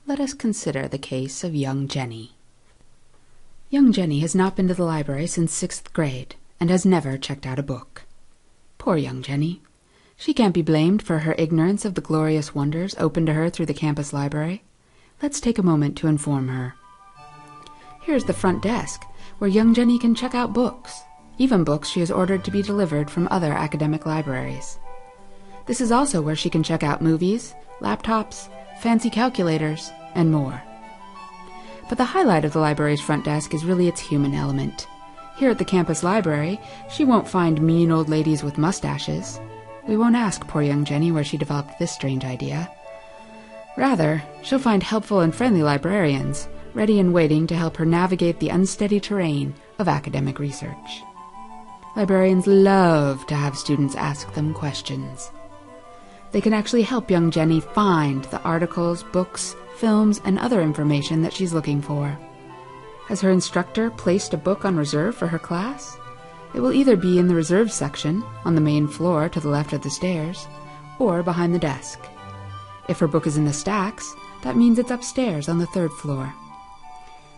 Let us consider the case of young Jenny. Young Jenny has not been to the library since 6th grade and has never checked out a book. Poor young Jenny. She can't be blamed for her ignorance of the glorious wonders open to her through the campus library. Let's take a moment to inform her. Here's the front desk, where young Jenny can check out books, even books she has ordered to be delivered from other academic libraries. This is also where she can check out movies, laptops, fancy calculators, and more. But the highlight of the library's front desk is really its human element. Here at the campus library, she won't find mean old ladies with mustaches. We won't ask poor young Jenny where she developed this strange idea. Rather, she'll find helpful and friendly librarians, ready and waiting to help her navigate the unsteady terrain of academic research. Librarians love to have students ask them questions. They can actually help young Jenny find the articles, books, films, and other information that she's looking for. Has her instructor placed a book on reserve for her class? It will either be in the reserve section, on the main floor to the left of the stairs, or behind the desk. If her book is in the stacks, that means it's upstairs on the 3rd floor.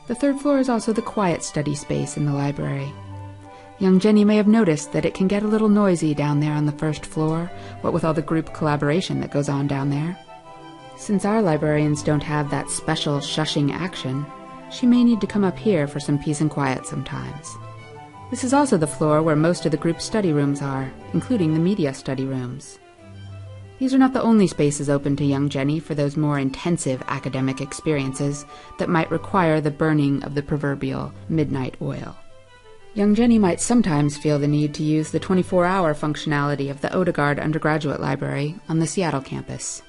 The 3rd floor is also the quiet study space in the library. Young Jenny may have noticed that it can get a little noisy down there on the 1st floor, what with all the group collaboration that goes on down there. Since our librarians don't have that special shushing action, she may need to come up here for some peace and quiet sometimes. This is also the floor where most of the group study rooms are, including the media study rooms. These are not the only spaces open to young Jenny for those more intensive academic experiences that might require the burning of the proverbial midnight oil. Young Jenny might sometimes feel the need to use the 24-hour functionality of the Odegaard Undergraduate Library on the Seattle campus.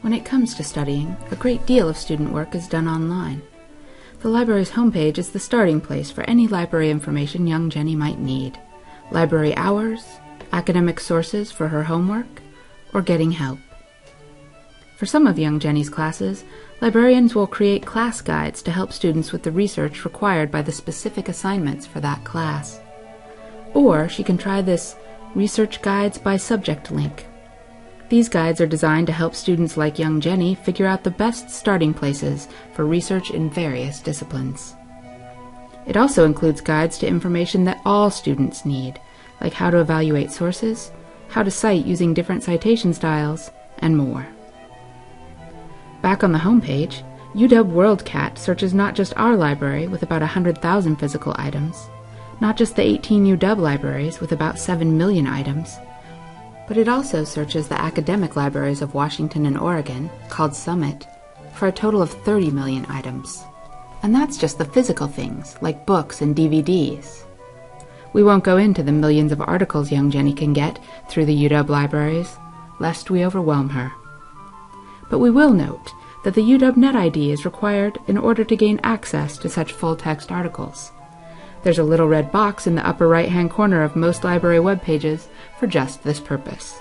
When it comes to studying, a great deal of student work is done online. The library's homepage is the starting place for any library information young Jenny might need. Library hours, academic sources for her homework, or getting help. For some of young Jenny's classes, librarians will create class guides to help students with the research required by the specific assignments for that class. Or she can try this Research Guides by Subject link. These guides are designed to help students like young Jenny figure out the best starting places for research in various disciplines. It also includes guides to information that all students need, like how to evaluate sources, how to cite using different citation styles, and more. Back on the homepage, UW WorldCat searches not just our library with about 100,000 physical items, not just the 18 UW libraries with about 7 million items, but it also searches the academic libraries of Washington and Oregon, called Summit, for a total of 30 million items. And that's just the physical things, like books and DVDs. We won't go into the millions of articles young Jenny can get through the UW libraries, lest we overwhelm her. But we will note that the UW NetID is required in order to gain access to such full-text articles. There's a little red box in the upper right-hand corner of most library web pages for just this purpose.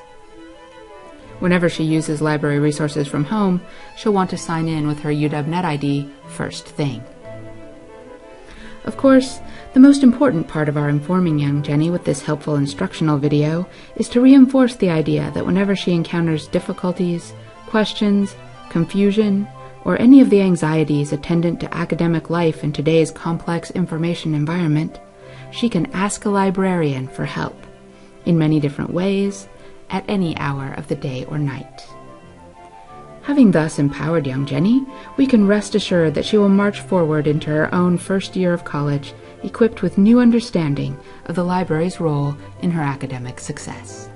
Whenever she uses library resources from home, she'll want to sign in with her UW NetID first thing. Of course, the most important part of our informing young Jenny with this helpful instructional video is to reinforce the idea that whenever she encounters difficulties, questions, confusion, or any of the anxieties attendant to academic life in today's complex information environment, she can ask a librarian for help, in many different ways, at any hour of the day or night. Having thus empowered young Jenny, we can rest assured that she will march forward into her own first year of college, equipped with new understanding of the library's role in her academic success.